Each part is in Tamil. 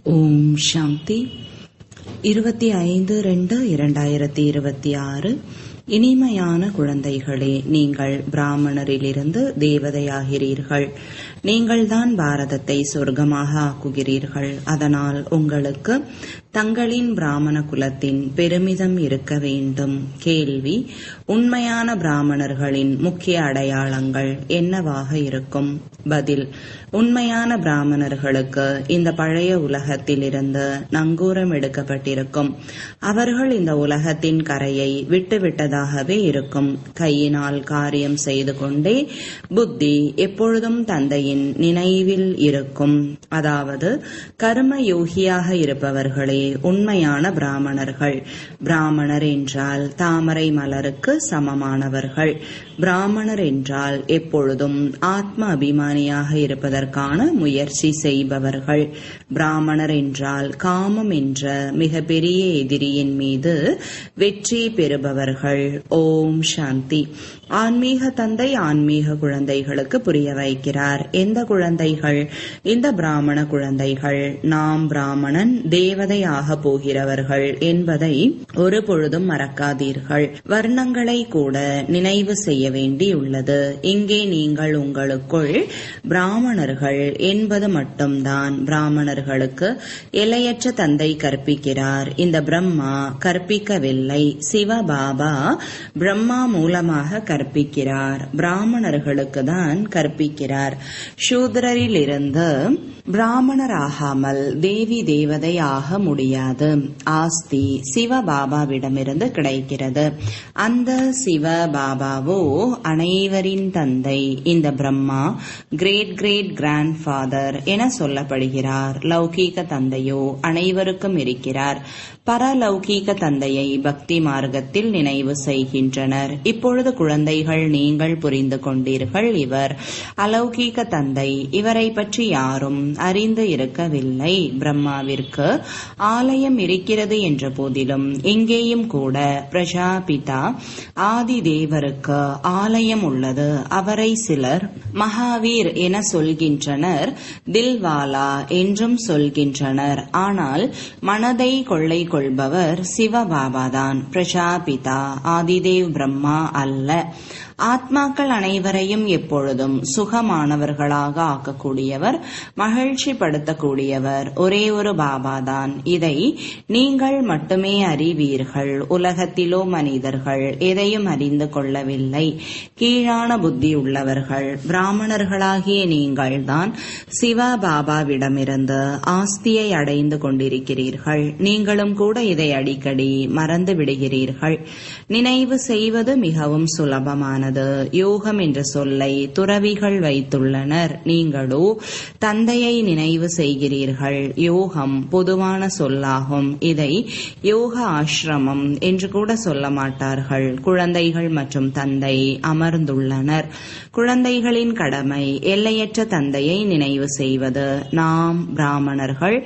ஓம் சாந்தி. 25/2/2026. இனிமையான குழந்தைகளே, நீங்கள் பிராமணரிலிருந்து தேவதையாகிறீர்கள். நீங்கள்தான் பாரதத்தை சொர்க்கமாக ஆக்குகிறீர்கள். அதனால் உங்களுக்கு தங்களின் பிராமண குலத்தின் பெருமிதம் இருக்க வேண்டும். கேள்வி: உண்மையான பிராமணர்களின் முக்கிய அடையாளங்கள் என்னவாக இருக்கும்? பதில்: உண்மையான பிராமணர்களுக்கு இந்த பழைய உலகத்திலிருந்து நங்கூரம் எடுக்கப்பட்டிருக்கும். அவர்கள் இந்த உலகத்தின் கரையை விட்டுவிட்டதாகவே இருக்கும். கையினால் காரியம் செய்து கொண்டே புத்தி எப்பொழுதும் தந்தையின் நினைவில் இருக்கும். அதாவது கர்ம யோகியாக இருப்பவர்களே உண்மையான பிராமணர்கள். பிராமணர் என்றால் தாமரை மலருக்கு சமமானவர்கள். பிராமணர் என்றால் எப்பொழுதும் ஆத்ம அபிமானியாக இருப்பதற்கான முயற்சி செய்பவர்கள். பிராமணர் என்றால் காமம் என்ற மிக பெரிய எதிரியின் மீது வெற்றி பெறுபவர்கள். ஓம் சாந்தி. ஆன்மீக தந்தை ஆன்மீக குழந்தைகளுக்கு புரிய வைக்கிறார். எந்த குழந்தைகள்? இந்த பிராமண குழந்தைகள். நாம் பிராமணன் தேவதை ஆக போகிறவர்கள் என்பதை ஒரு பொழுதும் மறக்காதீர்கள். வர்ணங்களை கூட நினைவு செய்ய வேண்டியுள்ளது. இங்கே நீங்கள் உங்களுக்குள் பிராமணர்கள் என்பது மட்டும்தான். பிராமணர்களுக்கு எல்லையற்ற தந்தை கற்பிக்கிறார். இந்த பிரம்மா கற்பிக்கவில்லை. சிவபாபா பிரம்மா மூலமாக கற்பிக்கிறார். பிராமணர்களுக்கு தான் கற்பிக்கிறார். சூத்ரரிலிருந்து பிராமணராகாமல் தேவி தேவதை ஆக முடியாது. ஆஸ்தி சிவபாபாவிடமிருந்து கிடைக்கிறது. அந்த சிவபாபாவோ அனைவரின் தந்தை. இந்த Brahma great great grandfather என சொல்லப்படுகிறார். லௌகீக தந்தையோ அனைவருக்கும் இருக்கிறார். பரலௌகீக தந்தையை பக்தி மார்க்கத்தில் நினைவு செய்கின்றனர். இப்பொழுது குழந்தைகள், நீங்கள் புரிந்து கொண்டீர்கள். இவர் அலௌகீக தந்தை. இவரை பற்றி யாரும் அறிந்து இருக்கவில்லை. பிரம்மாவிற்கு ஆலயம் இருக்கிறது என்ற போதிலும் இங்கேயும் கூட பிரஜாபிதா ஆதி தேவருக்கு ஆலயம் உள்ளது. அவரை சிலர் மகாவீர் என சொல்கின்றனர், தில்வாலா என்றும் சொல்கின்றனர். ஆனால் மனதை கொள்ளை கொள்பவர் சிவபாபாதான். பிரஜாபிதா ஆதிதேவ் பிரம்மா அல்ல. ஆத்மாக்கள் அனைவரையும் எப்பொழுதும் சுகமானவர்களாக ஆக்கக்கூடியவர், மகிழ்ச்சி படுத்தக்கூடியவர் ஒரே ஒரு பாபாதான். இதை நீங்கள் மட்டுமே அறிவீர்கள். உலகத்திலோ மனிதர்கள் எதையும் அறிந்து கொள்ளவில்லை. கீழான புத்தி உள்ளவர்கள் பிராமணர்களாகிய நீங்கள்தான் சிவபாபாவிடமிருந்து ஆஸ்தியை அடைந்து கொண்டிருக்கிறீர்கள். நீங்களும் கூட இதை அடிக்கடி மறந்து விடுகிறீர்கள். நினைவு செய்வது மிகவும் சுலபமானது. யோகம் என்ற சொல்லை துறவிகள் வைத்துள்ளனர். நீங்களோ தந்தையை நினைவு செய்கிறீர்கள். யோகம் பொதுவான சொல்லாகும். இதை யோக ஆசிரமம் என்று கூட சொல்ல மாட்டார்கள். குழந்தைகள் மற்றும் தந்தை அமர்ந்துள்ளனர். குழந்தைகளின் கடமை எல்லையற்ற தந்தையை நினைவு செய்வது. நாம் பிராமணர்கள்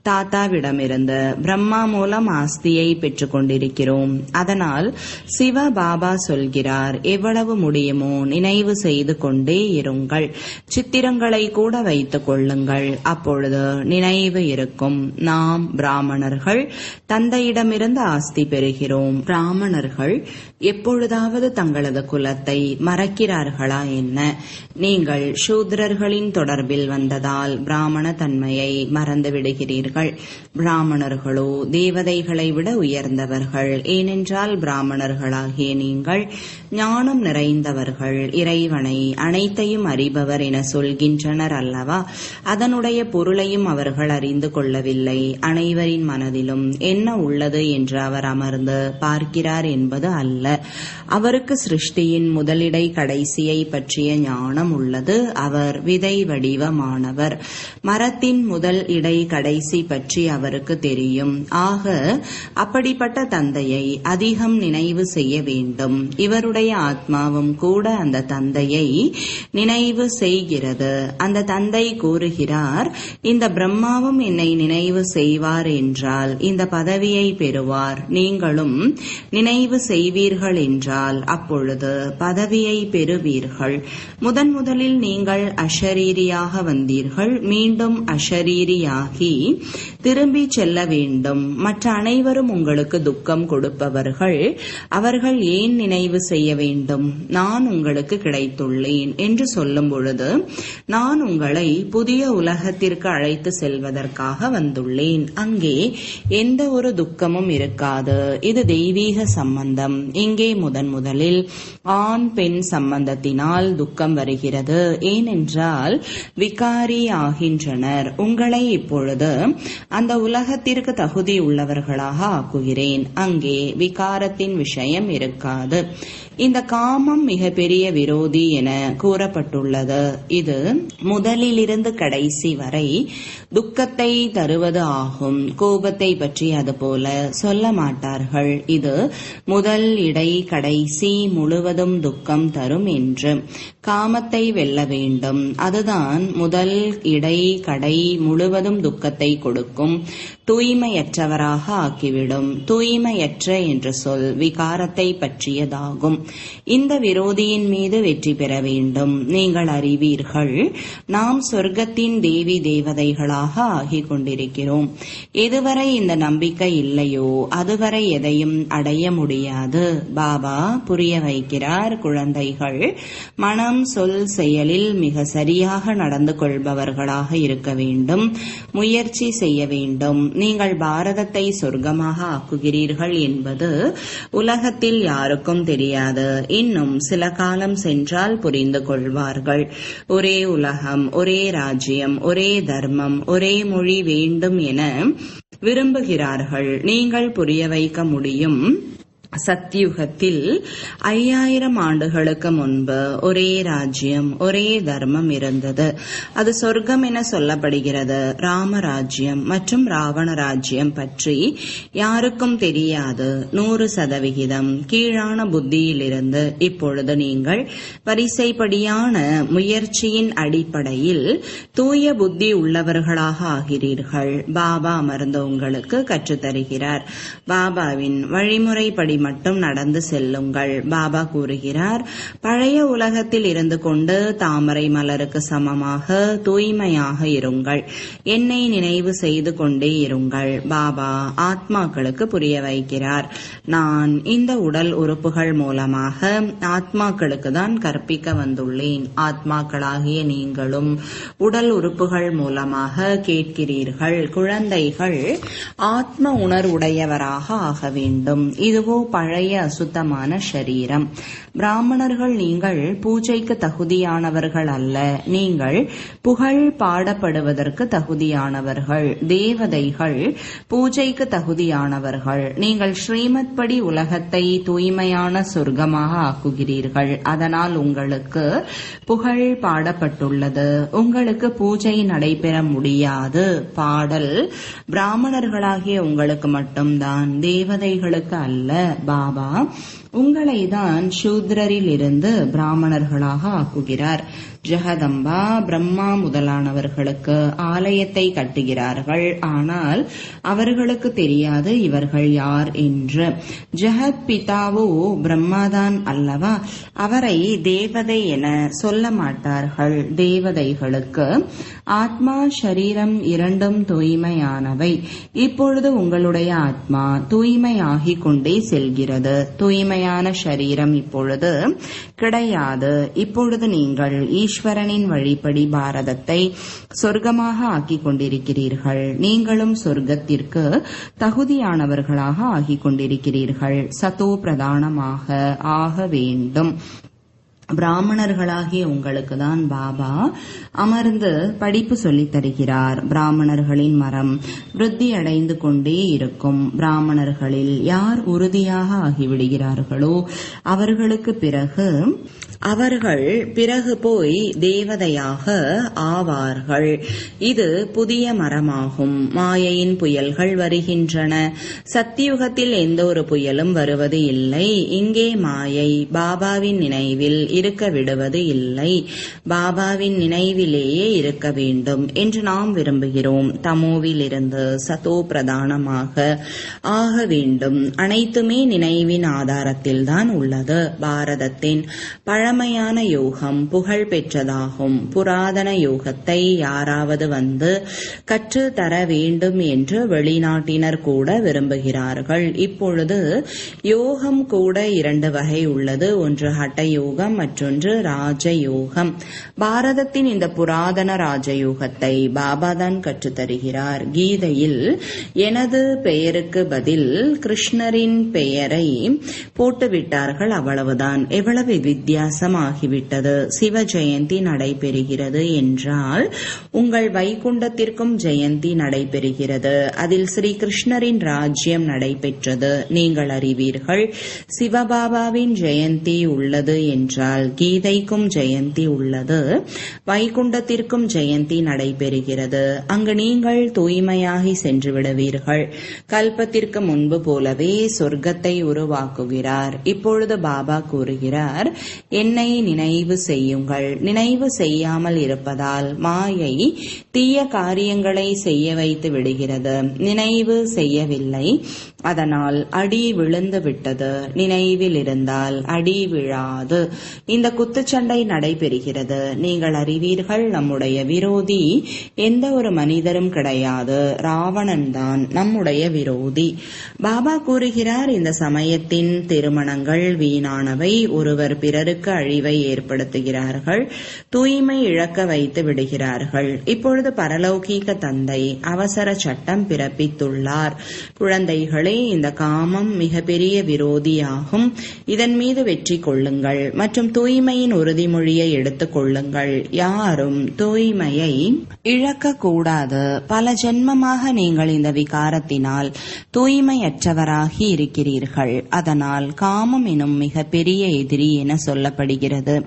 தாத்தாவிடமிருந்து பிரம்மா மூலம் ஆஸ்தியை பெற்றுக் கொண்டிருக்கிறோம். அதனால் சிவபாபா சொல்கிறார், எவ்வளவு முடியுமோ நினைவு செய்து கொண்டே இருங்கள். சித்திரங்களை கூட வைத்துக் கொள்ளுங்கள். அப்பொழுது நினைவு இருக்கும். நாம் பிராமணர்கள் தந்தையிடமிருந்து ஆஸ்தி பெறுகிறோம். பிராமணர்கள் எப்பொழுதாவது தங்களது குலத்தை மறக்கிறார்களா என்ன? நீங்கள் சூத்ரர்களின் தொடர்பில் வந்ததால் பிராமண தன்மையை மறந்து விடுகிறீர்கள். பிராமணர்களோ தேவதைகளை விட உயர்ந்தவர்கள். ஏனென்றால் பிராமணர்களாகிய நீங்கள் ஞானம் நிறைந்தவர்கள். இறைவனை அனைத்தையும் அறிபவர் என சொல்கின்றனர் அல்லவா? அதனுடைய பொருளையும் அவர்கள் அறிந்து கொள்ளவில்லை. அனைவரின் மனதிலும் என்ன உள்ளது என்று அவர் அமர்ந்து பார்க்கிறார் என்பது அல்ல. அவருக்கு சிருஷ்டியின் முதலிடை கடைசியை பற்றிய ஞானம் உள்ளது. அவர் விதை வடிவமானவர். மரத்தின் முதல் இடை கடைசி பற்றி அவருக்கு தெரியும். ஆக அப்படிப்பட்ட தந்தையை அதிகம் நினைவு செய்ய வேண்டும். இவருடைய ஆத்மா ஆத்மாவும் கூட அந்த தந்தையை நினைவு செய்கிறது. அந்த தந்தை கூறுகிறார், இந்த பிரம்மாவும் என்னை நினைவு செய்வார் என்றால் இந்த பதவியை பெறுவார். நீங்களும் நினைவு செய்வீர்கள் என்றால் அப்பொழுது பதவியை பெறுவீர்கள். முதலில் நீங்கள் அஷரீரியாக வந்தீர்கள். மீண்டும் அஷரீரியாகி திரும்பி செல்ல வேண்டும். மற்ற அனைவரும் உங்களுக்கு துக்கம் கொடுப்பவர்கள். அவர்கள் ஏன் நினைவு செய்ய வேண்டும்? நான் உங்களுக்கு கிடைத்துள்ளேன் என்று சொல்லும் பொழுது, நான் உங்களை புதிய உலகத்திற்கு அழைத்து செல்வதற்காக வந்துள்ளேன். அங்கே எந்த ஒரு துக்கமும் இருக்காது. இது தெய்வீக சம்பந்தம். இங்கே முதலில் ஆண் பெண் சம்பந்தத்தினால் துக்கம் வருகிறது. ஏனென்றால் விகாரி ஆகின்றனர். உங்களை இப்பொழுது அந்த உலகத்திற்கு தகுதி உள்ளவர்களாக ஆக்குகிறேன். அங்கே விகாரத்தின் விஷயம் இருக்காது. இந்த காமம் மிக பெரிய விரோதி என கூறப்பட்டுள்ளது. இது முதலிலிருந்து கடைசி வரை துக்கத்தை தருவது ஆகும். கோபத்தை பற்றி அதுபோல சொல்ல மாட்டார்கள். இது முதல் இடை கடைசி முழுவதும் துக்கம் தரும் என்று. காமத்தை வெல்ல வேண்டும். அதுதான் முதல் இடை கடை முழுவதும் துக்கத்தை கொடுக்கும். தூய்மையற்றவராக ஆக்கிவிடும். தூய்மையற்ற என்ற சொல் விகாரத்தை பற்றியதாகும். இந்த விரோதியின் மீது வெற்றி பெற வேண்டும். நீங்கள் அறிவீர்கள், நாம் சொர்க்கத்தின் தேவி தேவதைகளாக ஆகிக் கொண்டிருக்கிறோம். எதுவரை இந்த நம்பிக்கை இல்லையோ அதுவரை எதையும் அடைய முடியாது. பாபா புரிய வைக்கிறார், குழந்தைகள் மனம் சொல் செயலில் மிக சரியாக நடந்து கொள்பவர்களாக இருக்க வேண்டும். முயற்சி செய்ய வேண்டும். நீங்கள் பாரதத்தை சொர்க்கமாக ஆக்குகிறீர்கள் என்பது உலகத்தில் யாருக்கும் தெரியாது. இன்னும் சில காலம் சென்றால் புரிந்து கொள்வார்கள். ஒரே உலகம், ஒரே ராஜ்யம், ஒரே தர்மம், ஒரே மொழி வேண்டும் என விரும்புகிறார்கள். நீங்கள் புரிய வைக்க முடியும். சத்யுகத்தில் 5000 ஆண்டுகளுக்கு முன்பு ஒரே ராஜ்யம், ஒரே தர்மம் இருந்தது. அது சொர்க்கம் என சொல்லப்படுகிறது. ராமராஜ்யம் மற்றும் ராவண ராஜ்யம் பற்றி யாருக்கும் தெரியாது. 100% கீழான புத்தியிலிருந்து இப்பொழுது நீங்கள் வரிசைப்படியான முயற்சியின் அடிப்படையில் தூய புத்தி உள்ளவர்களாக ஆகிறீர்கள். பாபா அமர்ந்து உங்களுக்கு கற்றுத்தருகிறார். பாபாவின் வழிமுறைப்படி மட்டும் நடந்து செல்லுங்கள். பாபா கூறுகிறார், பழைய உலகத்தில் இருந்து கொண்டு தாமரை மலருக்கு சமமாக தூய்மையாக இருங்கள். என்னை நினைவு செய்து கொண்டே இருங்கள். பாபா ஆத்மாக்களுக்கு புரிய வைக்கிறார், நான் இந்த உடல் உறுப்புகள் மூலமாக ஆத்மாக்களுக்கு தான் கற்பிக்க வந்துள்ளேன். ஆத்மாக்களாகிய நீங்களும் உடல் உறுப்புகள் மூலமாக கேட்கிறீர்கள். குழந்தைகள் ஆத்ம உணர்வுடையவராக ஆக வேண்டும். இதுவோ பழைய அசுத்தமான ஷரீரம். பிராமணர்கள் நீங்கள் பூஜைக்கு தகுதியானவர்கள் அல்ல. நீங்கள் புகழ் பாடப்படுவதற்கு தகுதியானவர்கள். தேவதைகள் பூஜைக்கு தகுதியானவர்கள். நீங்கள் ஸ்ரீமத் படி உலகத்தை தூய்மையான சொர்க்கமாக ஆக்குகிறீர்கள். அதனால் உங்களுக்கு புகழ் பாடப்பட்டுள்ளது. உங்களுக்கு பூஜை நடைபெற முடியாது. பாடல் பிராமணர்களாகிய உங்களுக்கு மட்டும்தான், தேவதைகளுக்கு அல்ல. பாபா உங்களை தான் சூத்ரரில் இருந்து பிராமணர்களாக ஆக்குகிறார். ஜெகதம்பா பிரம்மா முதலானவர்களுக்கு ஆலயத்தை கட்டுகிறார்கள். ஆனால் அவர்களுக்கு தெரியாது இவர்கள் யார் என்று. ஜெகத் பிதாவோ பிரம்மாதான் அல்லவா? அவரை தேவதை என சொல்ல மாட்டார்கள். தேவதைகளுக்கு ஆத்மா சரீரம் இரண்டும் தூய்மையானவை. இப்பொழுது உங்களுடைய ஆத்மா தூய்மையாகிக் கொண்டே செல்கிறது. தூய்மையான சரீரம் இப்பொழுது கிடையாது. இப்பொழுது நீங்கள் ஈஸ்வரனின் வழிப்படி பாரதத்தை சொர்க்கமாக ஆக்கிக் கொண்டிருக்கிறீர்கள். நீங்களும் சொர்க்கத்திற்கு தகுதியானவர்களாக ஆகிக் கொண்டிருக்கிறீர்கள். சதோ பிரதானமாக ஆக வேண்டும். பிராமணர்களாகிய உங்களுக்கு தான் பாபா அமர்ந்து படிப்பு சொல்லித் தருகிறார். பிராமணர்களின் மரம் விருத்தி அடைந்து கொண்டே இருக்கும். பிராமணர்களில் யார் உறுதியாக ஆகிவிடுகிறார்களோ அவர்களுக்கு பிறகு அவர்கள் பிறகு போய் தேவதையாக ஆவார்கள். இது புதிய மரமாகும். மாயையின் புயல்கள் வருகின்றன. சத்தியுகத்தில் எந்த ஒரு புயலும் வருவது இல்லை. இங்கே மாயை பாபாவின் நினைவில் இருக்க விடுவது இல்லை. பாபாவின் நினைவிலேயே இருக்க வேண்டும் என்று நாம் விரும்புகிறோம். தமோவில் இருந்து சதோ பிரதானமாக ஆக வேண்டும். அனைத்துமே நினைவின் ஆதாரத்தில்தான் உள்ளது. பாரதத்தின் பழமையான யோகம் புகழ் பெற்றதாகும். புராதன யோகத்தை யாராவது வந்து கற்று தர வேண்டும் என்று வெளிநாட்டினர் கூட விரும்புகிறார்கள். இப்பொழுது யோகம் கூட 2 வகை உள்ளது. ஒன்று ஹட்ட யோகம், மற்றொன்று ராஜயோகம். பாரதத்தின் இந்த புராதன ராஜயோகத்தை பாபாதான் கற்றுத்தருகிறார். கீதையில் எனது பெயருக்கு பதில் கிருஷ்ணரின் பெயரை போட்டுவிட்டார்கள். அவ்வளவுதான். எவ்வளவு வித்தியாசமாகிவிட்டது. சிவ ஜெயந்தி நடைபெறுகிறது என்றால் உங்கள் வைகுண்டத்திற்கும் ஜெயந்தி நடைபெறுகிறது. அதில் ஸ்ரீ கிருஷ்ணரின் ராஜ்யம் நடைபெற்றது. நீங்கள் அறிவீர்கள். சிவபாபாவின் ஜெயந்தி உள்ளது என்றால் கீதைக்கும் ஜெயந்தி உள்ளது. வைகுண்டத்திற்கும் ஜெயந்தி நடைபெறுகிறது. அங்கு நீங்கள் தூய்மையாகி சென்று விடுவீர்கள். கல்பத்திற்கு முன்பு போலவே சொர்க்கத்தை உருவாக்குகிறார். இப்பொழுது பாபா கூறுகிறார், என்னை நினைவு செய்யுங்கள். நினைவு செய்யாமல் இருப்பதால் மாயை தீய காரியங்களை செய்ய வைத்து விடுகிறது. நினைவு செய்யவில்லை, அதனால் அடி விழுந்து விட்டது. நினைவில் இருந்தால் அடி விழாது. இந்த குத்துச்சண்டை நடைபெறுகிறது. நீங்கள் அறிவீர்கள், நம்முடைய விரோதி எந்த ஒரு மனிதரும் கிடையாது. ராவணன் தான் நம்முடைய விரோதி. பாபா கூறுகிறார், இந்த சமயத்தின் திருமணங்கள் வீணானவை. ஒருவர் பிறருக்கு அழிவை ஏற்படுத்துகிறார்கள். தூய்மை இழக்க வைத்து விடுகிறார்கள். இப்பொழுது பரலௌகீக தந்தை அவசர சட்டம் பிறப்பித்துள்ளார். குழந்தைகளே, இந்த காமம் மிகப்பெரிய விரோதியாகும். இதன் மீது வெற்றி கொள்ளுங்கள் மற்றும் தூய்மையின் உறுதிமொழியை எடுத்துக் கொள்ளுங்கள். யாரும் தூய்மையை இழக்க கூடாது. பல ஜென்மமாக நீங்கள் இந்த விகாரத்தினால் தூய்மையற்றவராகி இருக்கிறீர்கள். அதனால் காமம் எனும் மிகப்பெரிய எதிரி என சொல்லப்படுகிறது.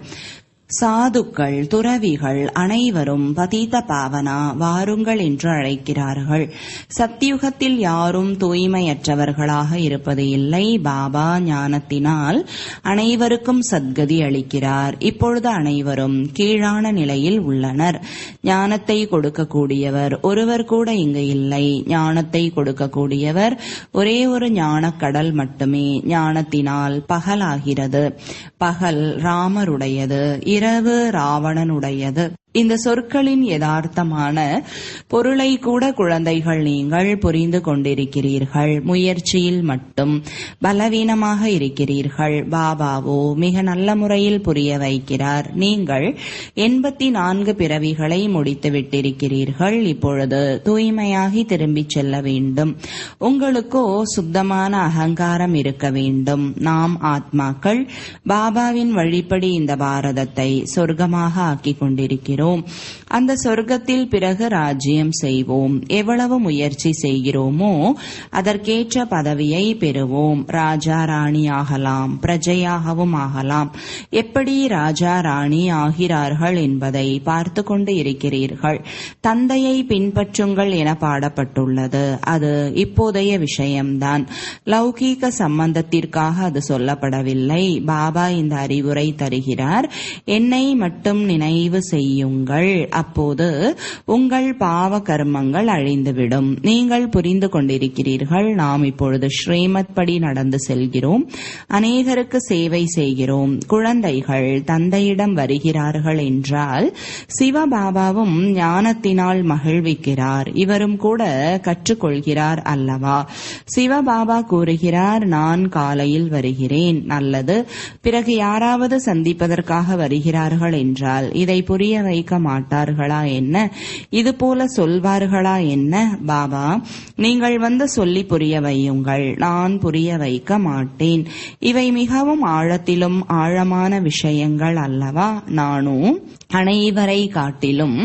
சாதுக்கள், துறவிகள் அனைவரும் பதீத பாவனா வாருங்கள் என்று அழைக்கிறார்கள். சத்தியுகத்தில் யாரும் தூய்மையற்றவர்களாக இருப்பது இல்லை. பாபா ஞானத்தினால் அனைவருக்கும் சத்கதி அளிக்கிறார். இப்பொழுது அனைவரும் கீழான நிலையில் உள்ளனர். ஞானத்தை கொடுக்கக்கூடியவர் ஒருவர் கூட இங்கு இல்லை. ஞானத்தை கொடுக்கக்கூடியவர் ஒரே ஒரு ஞானக்கடல் மட்டுமே. ஞானத்தினால் பகலாகிறது. பகல் ராமருடையது, இரவு ராவணனுடையது. இந்த சொற்களின் யதார்த்தமான பொருளை கூட குழந்தைகள் நீங்கள் புரிந்து கொண்டிருக்கிறீர்கள். முயற்சியில் மட்டும் பலவீனமாக இருக்கிறீர்கள். பாபாவோ மிக நல்ல முறையில் புரிய வைக்கிறார். நீங்கள் 84 பிறவிகளை முடித்து விட்டிருக்கிறீர்கள். இப்பொழுது தூய்மையாகி திரும்பிச் செல்ல வேண்டும். உங்களுக்கோ சுத்தமான அகங்காரம் இருக்க வேண்டும். நாம் ஆத்மாக்கள் பாபாவின் வழிப்படி இந்த பாரதத்தை சொர்க்கமாக ஆக்கிக் கொண்டிருக்கிறோம். அந்த சொர்க்கத்தில் பிறகு ராஜ்யம் செய்வோம். எவ்வளவு முயற்சி செய்கிறோமோ அதற்கேற்ற பதவியை பெறுவோம். ராஜா ராணி ஆகலாம், பிரஜையாகவும் ஆகலாம். எப்படி ராஜா ராணி ஆகிறார்கள் என்பதை பார்த்து கொண்டு இருக்கிறீர்கள். தந்தையை பின்பற்றுங்கள் என பாடப்பட்டுள்ளது. அது இப்போதைய விஷயம்தான். லௌகீக சம்பந்தத்திற்காக அது சொல்லப்படவில்லை. பாபா இந்த அறிவுரை தருகிறார். என்னை மட்டும் நினைவு செய்யுங்கள். அப்போது உங்கள் பாவ கர்மங்கள் அழிந்துவிடும். நீங்கள் புரிந்து கொண்டிருக்கிறீர்கள். நாம் இப்பொழுது ஸ்ரீமத் படி நடந்து செல்கிறோம். அநேகருக்கு சேவை செய்கிறோம். குழந்தைகள் தந்தையிடம் வருகிறார்கள் என்றால் சிவபாபாவும் ஞானத்தினால் மகிழ்விக்கிறார். இவரும் கூட கற்றுக்கொள்கிறார் அல்லவா? சிவபாபா கூறுகிறார், நான் காலையில் வருகிறேன். நல்லது. பிறகு யாராவது சந்திப்பதற்காக வருகிறார்கள் என்றால் இதை புரிய வைக்க வைக்க மாட்டார்களா என்ன? இது போல சொல்வார்களா என்ன? பாபா, நீங்கள் வந்து சொல்லி புரிய வையுங்கள், நான் புரிய வைக்க மாட்டேன். இவை மிகவும் ஆழத்திலும் ஆழமான விஷயங்கள் அல்லவா? நானும் அனைவரை காட்டிலும்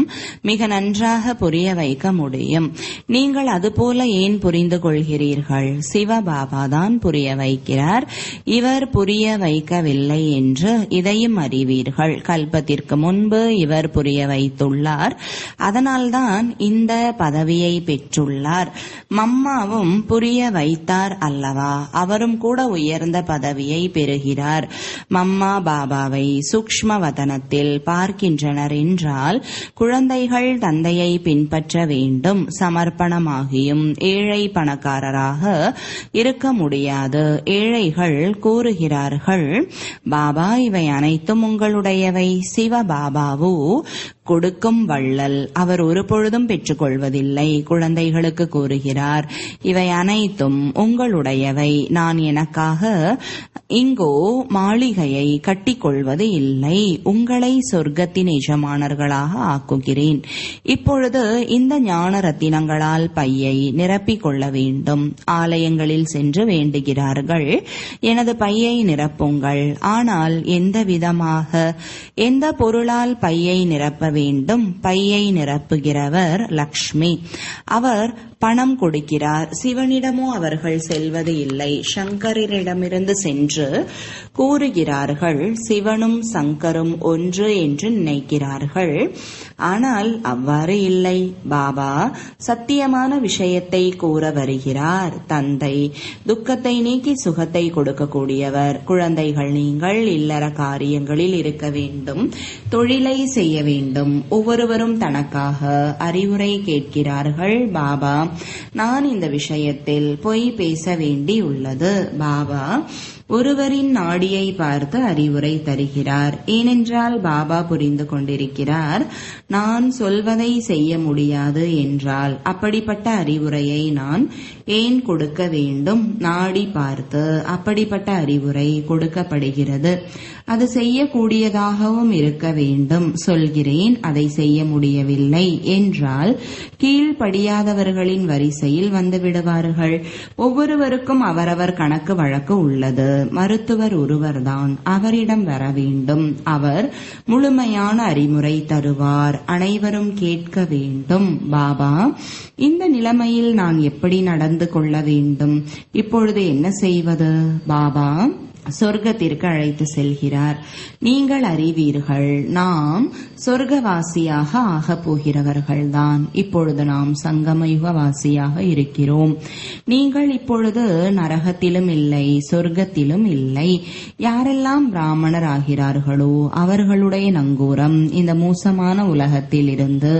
மிக நன்றாக புரிய வைக்க முடியும். நீங்கள் அதுபோல ஏன் புரிந்து கொள்கிறீர்கள்? சிவபாபா தான் புரிய வைக்கிறார். இவர் புரிய வைக்கவில்லை என்று இதையும் அறிவீர்கள். கல்பத்திற்கு முன்பு இவர் புரிய வைத்துள்ளார். அதனால்தான் இந்த பதவியை பெற்றுள்ளார். மம்மாவும் புரிய வைத்தார் அல்லவா? அவரும் கூட உயர்ந்த பதவியை பெறுகிறார். மம்மா பாபாவை சூக்ஷ்ம வதனத்தில் பார்க்கின்றனர் என்றால் குழந்தைகள் தந்தையை பின்பற்ற வேண்டும். சமர்ப்பணமாகியும் ஏழை பணக்காரராக இருக்க முடியாது. ஏழைகள் கூறுகிறார்கள், பாபா இவை அனைத்தும் உங்களுடையவை. சிவபாபாவோ கொடுக்கும் வள்ளல், அவர் ஒரு பொழுதும் பெற்றுக்கொள்வதில்லை. குழந்தைகளுக்கு கூறுகிறார், இவை அனைத்தும் உங்களுடையவை. நான் எனக்காக இங்கோ மாளிகையை கட்டிக்கொள்வது இல்லை. உங்களை சொர்க்கத்தின் எஜமானர்களாக ஆக்குகிறேன். இப்பொழுது இந்த ஞான ரத்தினங்களால் பையை நிரப்பிக் கொள்ள வேண்டும். ஆலயங்களில் சென்று வேண்டுகிறார்கள், எனது பையை நிரப்புங்கள். ஆனால் எந்த விதமாக, எந்த பொருளால் பையை நிரப்ப வேண்டும்? பையை நிரப்புகிறவர் லக்ஷ்மி. அவர் பணம் கொடுக்கிறார். சிவனிடமோ அவர்கள் செல்வது இல்லை. சங்கரிடமிருந்து சென்று கூறுகிறார்கள், சிவனும் சங்கரும் ஒன்று என்று நினைக்கிறார்கள். ஆனால் அவ்வாறு இல்லை. பாபா சத்தியமான விஷயத்தை கூற வருகிறார். தந்தை துக்கத்தை நீக்கி சுகத்தை கொடுக்கக்கூடியவர். குழந்தைகள், நீங்கள் இல்லற காரியங்களில் இருக்க வேண்டும், தொழிலை செய்ய வேண்டும். ஒவ்வொருவரும் தனக்காக அறிவுரை கேட்கிறார்கள். பாபா, நான் இந்த விஷயத்தில் பொய் பேச வேண்டியுள்ளது. பாபா ஒருவரின் நாடியை பார்த்து அறிவுரை தருகிறார். ஏனென்றால் பாபா புரிந்து கொண்டிருக்கிறார், நான் சொல்வதை செய்ய முடியாது என்றால் அப்படிப்பட்ட அறிவுரையை நான் ஏன் கொடுக்க வேண்டும்? நாடி பார்த்து அப்படிப்பட்ட அறிவுரை கொடுக்கப்படுகிறது. அது செய்யக்கூடியதாகவும் இருக்க வேண்டும். சொல்கிறேன், அதை செய்ய முடியவில்லை என்றால் கீழ்ப்படியாதவர்களின் வரிசையில் வந்து விடுவார்கள். ஒவ்வொருவருக்கும் அவரவர் கணக்கு வழக்கு உள்ளது. மருத்துவர் ஒருவர்தான், அவரிடம் வர வேண்டும். அவர் முழுமையான அறிவுரை தருவார். அனைவரும் கேட்க வேண்டும். பாபா, இந்த நிலைமையில் நான் எப்படி நடந்து கொள்ள வேண்டும்? இப்பொழுது என்ன செய்வது? பாபா சொர்க்கத்திற்கு அழைத்து செல்கிறார். நீங்கள் அறிவீர்கள், நாம் சொர்க்கவாசியாக ஆகப் போகிறவர்கள்தான். இப்பொழுது நாம் சங்கமயுகவாசியாக இருக்கிறோம். நீங்கள் இப்பொழுது நரகத்திலும் இல்லை, சொர்க்கத்திலும் இல்லை. யாரெல்லாம் பிராமணர் ஆகிறார்களோ அவர்களுடைய நங்கூரம் இந்த மோசமான உலகத்தில் இருந்து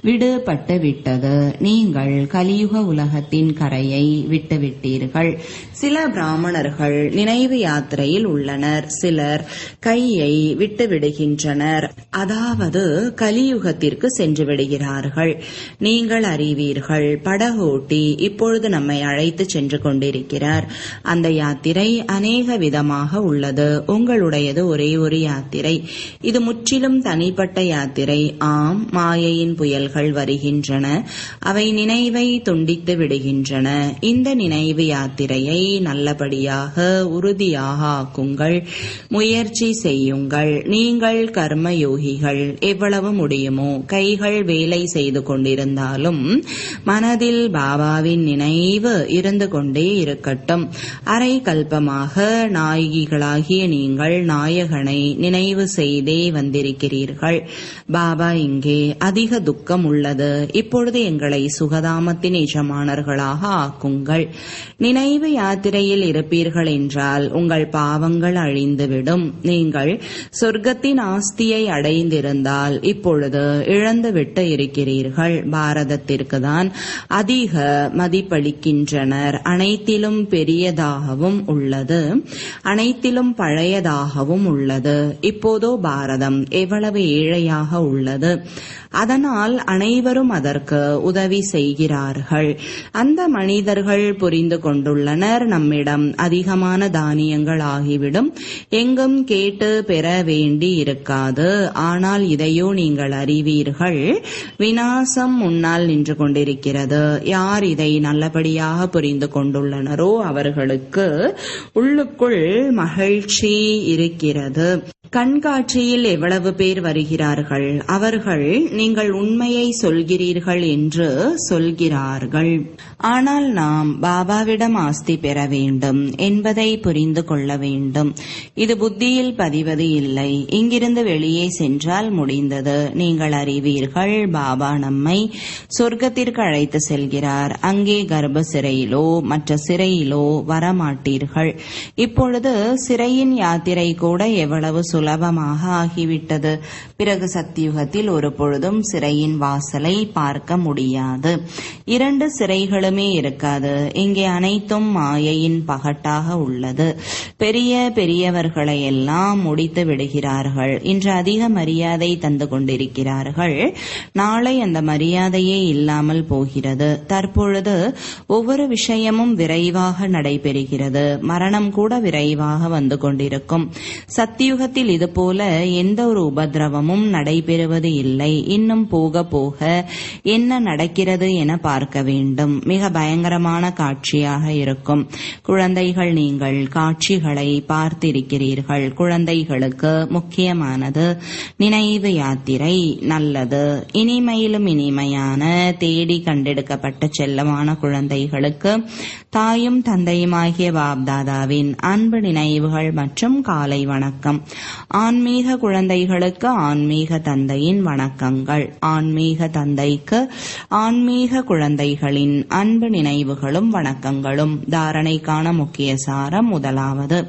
விடுபட்டு விட்டது. நீங்கள் கலியுக உலகத்தின் கரையை விட்டுவிட்டீர்கள். சில பிராமணர்கள் நினைவு யாத்திரையில் உள்ளனர். சிலர் கையை விட்டு விடுகின்றனர், அதாவது கலியுகத்திற்கு சென்று விடுகிறார்கள். நீங்கள் அறிவீர்கள், படகோட்டி இப்பொழுது நம்மை அழைத்து சென்று கொண்டிருக்கிறார். அந்த யாத்திரை அநேக விதமாக உள்ளது. உங்களுடையது ஒரே ஒரு யாத்திரை. இது முற்றிலும் தனிப்பட்ட யாத்திரை. ஆம், மாயையின் புயல்கள் வருகின்றன. அவை நினைவை துண்டித்து விடுகின்றன. இந்த நினைவு யாத்திரையை நல்லபடியாக உறுதியாக ஆக்குங்கள். முயற்சி செய்யுங்கள். நீங்கள் கர்ம யோகிகள். எவ்வளவு முடியுமோ கைகள் வேலை செய்து கொண்டிருந்தாலும் மனதில் பாபாவின் நினைவு இருந்து கொண்டே இருக்கட்டும். அரை கல்பமாக நாயகிகளாகிய நீங்கள் நாயகனை நினைவு செய்தே வந்திருக்கிறீர்கள். பாபா, இங்கே அதிக துக்கம் உள்ளது. இப்பொழுது எங்களை சுகதாமத்தின் எஜமானர்களாக ஆக்குங்கள். நினைவு யாத்திரையில் இருப்பீர்கள் என்றால் உங்கள் பாவங்கள் அழிந்துவிடும். நீங்கள் சொர்க்கத்தின் ஆஸ்தியை அடைந்திருந்தால் இப்பொழுது இழந்துவிட்டு இருக்கிறீர்கள். பாரதத்திற்கு தான் அதிக மதிப்பளிக்கின்றனர். அனைத்திலும் பெரியதாகவும் உள்ளது, அனைத்திலும் பழையதாகவும் உள்ளது. இப்போதோ பாரதம் எவ்வளவு ஏழையாக உள்ளது. அதனால் அனைவரும் அதற்கு உதவி செய்கிறார்கள். அந்த மனிதர்கள் புரிந்து கொண்டுள்ளனர், நம்மிடம் அதிகமான தானியங்கள் வார்த்தைகளாகிவிடும். எங்கும் கேட்டு பெற வேண்டி இருக்காது. ஆனால் இதையோ நீங்கள் அறிவீர்கள், விநாசம் முன்னால் நின்று கொண்டிருக்கிறது. யார் இதை நல்லபடியாக புரிந்து கொண்டுள்ளனரோ அவர்களுக்கு உள்ளுக்குள் மகிழ்ச்சி இருக்கிறது. கண்காட்சியில் எவ்வளவு பேர் வருகிறார்கள். அவர்கள் நீங்கள் உண்மையை சொல்கிறீர்கள் என்று சொல்கிறார்கள். ஆனால் நாம் பாபாவிடம் ஆஸ்தி பெற வேண்டும் என்பதை புரிந்து கொள்ள வேண்டும். இது புத்தியில் பதிவது இல்லை. இங்கிருந்து வெளியே சென்றால் முடிந்தது. நீங்கள் அறிவீர்கள், பாபா நம்மை சொர்க்கத்திற்கு அழைத்து செல்கிறார். அங்கே கர்ப்ப சிறையிலோ மற்ற சிறையிலோ வரமாட்டீர்கள். இப்பொழுது சிறையின் யாத்திரை கூட எவ்வளவு சுலபமாக ஆகிவிட்டது. பிறகு சத்தியுகத்தில் ஒரு பொழுதும் சிறையின் வாசலை பார்க்க முடியாது. 2 சிறைகளுமே இருக்காது. இங்கே அனைத்தும் மாயையின் பகட்டாக உள்ளது. பெரியவர்களை எல்லாம் முடித்து விடுகிறார்கள். இன்று அதிக மரியாதை தந்து கொண்டிருக்கிறார்கள். நாளை அந்த மரியாதையே இல்லாமல் போகிறது. தற்பொழுது ஒவ்வொரு விஷயமும் விரைவாக நடைபெறுகிறது. மரணம் கூட விரைவாக வந்து கொண்டிருக்கும். சத்தியுகத்தில் இதுபோல எந்த ஒரு உபதிரவமும் நடைபெறுவது இல்லை. இன்னும் போக போக என்ன நடக்கிறது என பார்க்க வேண்டும். மிக பயங்கரமான காட்சியாக இருக்கும். குழந்தைகள், நீங்கள் காட்சிகளை பார்த்திருக்கிறீர்கள். குழந்தைகளுக்கு முக்கியமானது நினைவு யாத்திரை. நல்லது. இனிமையிலும் இனிமையான தேடி கண்டெடுக்கப்பட்ட செல்லமான குழந்தைகளுக்கு தாயும் தந்தையுமாகிய பாப்தாதாவின் அன்பு நினைவுகள் மற்றும் காலை வணக்கம். ஆன்மீக குழந்தைகளுக்கு ஆன்மீக தந்தையின் வணக்கங்கள். ஆன்மீக தந்தைக்கு ஆன்மீக குழந்தைகளின் அன்பு நினைவுகளும் வணக்கங்களும். தாரணைக்கான முக்கிய சாரம். முதலாவது,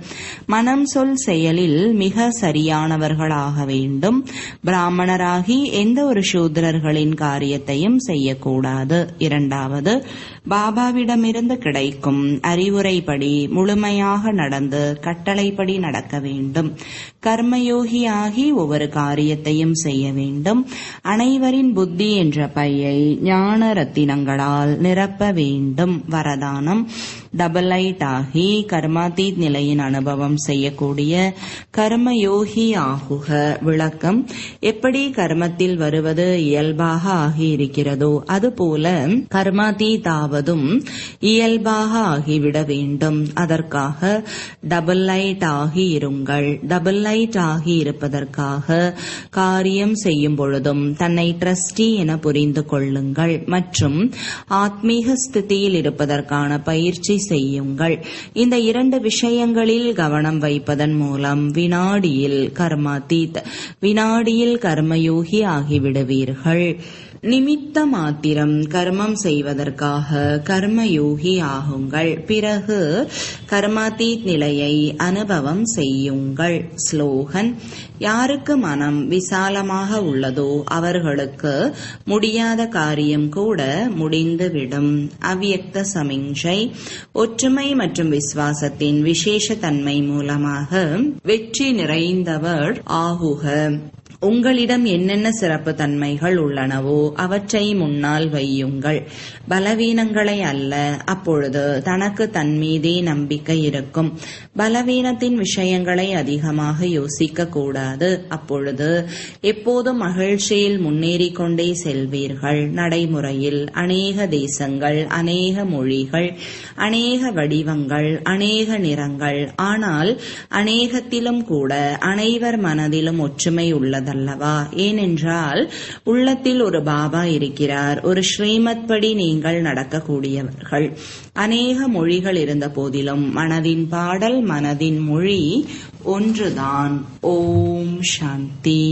மனம் சொல் செயலில் மிக சரியானவர்களாக வேண்டும். பிராமணராகி எந்த ஒரு சூத்திரர்களின் காரியத்தையும் செய்யக்கூடாது. இரண்டாவது, பாபாவிடமிருந்து கிடைக்கும் அறிவுரைப்படி முழுமையாக நடந்து கட்டளைப்படி நடக்க வேண்டும். கர்மயோகியாகி ஒவ்வொரு காரியத்தையும் செய்ய வேண்டும். அனைவரின் புத்தி என்ற பையை ஞான ரத்தினங்களால் நிரப்ப வேண்டும். வரதானம், டபுள் லைட் ஆகி கர்மாதீத் நிலையின் அனுபவம் செய்யக்கூடிய கர்மயோகி ஆகுக. விளக்கம், எப்படி கர்மத்தில் வருவது இயல்பாக ஆகி இருக்கிறதோ அதுபோல கர்மாதீத் ஆவதும் இயல்பாக ஆகிவிட வேண்டும். அதற்காக டபுள் லைட் ஆகி இருங்கள். டபுள் லைட் ஆகி இருப்பதற்காக காரியம் செய்யும் பொழுதும் தன்னை ட்ரஸ்டி என புரிந்து கொள்ளுங்கள் மற்றும் ஆத்மீக ஸ்திதியில் இருப்பதற்கான பயிற்சி செய்யுங்கள். இந்த 2 விஷயங்களில் கவனம் வைப்பதன் மூலம் வினாடியில் கர்மாதீத், வினாடியில் கர்மயோகி ஆகிவிடுவீர்கள். நிமித்த மாத்திரம் கர்மம் செய்வதற்காக கர்மயோகி ஆகுங்கள். பிறகு கர்மாதீத் நிலையை அனுபவம் செய்யுங்கள். ஸ்லோகன், யாருக்கு மனம் விசாலமாக உள்ளதோ அவர்களுக்கு முடியாத காரியம் கூட முடிந்துவிடும். அவ்யக்த சமிஞ்சை, ஒற்றுமை மற்றும் விசுவாசத்தின் விசேஷ தன்மை மூலமாக வெற்றி நிறைந்தவர் ஆகுக. உங்களிடம் என்னென்ன சிறப்பு தன்மைகள் உள்ளனவோ அவற்றை முன்னால் வையுங்கள். பலவீனங்களை அல்ல. அப்பொழுது தனக்கு தன்மீதே நம்பிக்கை இருக்கும். பலவீனத்தின் விஷயங்களை அதிகமாக யோசிக்க கூடாது. அப்பொழுது எப்போதும் மகிழ்ச்சியில் முன்னேறிக் கொண்டே செல்வீர்கள். நடைமுறையில் அநேக தேசங்கள், அநேக மொழிகள், அநேக வடிவங்கள், அநேக நிறங்கள், ஆனால் அநேகத்திலும் கூட அனைவர் மனதிலும் ஒற்றுமை உள்ளதல்லவா? ஏனென்றால் உள்ளத்தில் ஒரு பாபா இருக்கிறார். ஒரு ஸ்ரீமத் படி நீங்கள் நடக்கக்கூடியவர்கள். அநேக மொழிகள் இருந்த போதிலும் மனதின் பாடல், மனதின் மொழி ஒன்றுதான். ஓம் சாந்தி.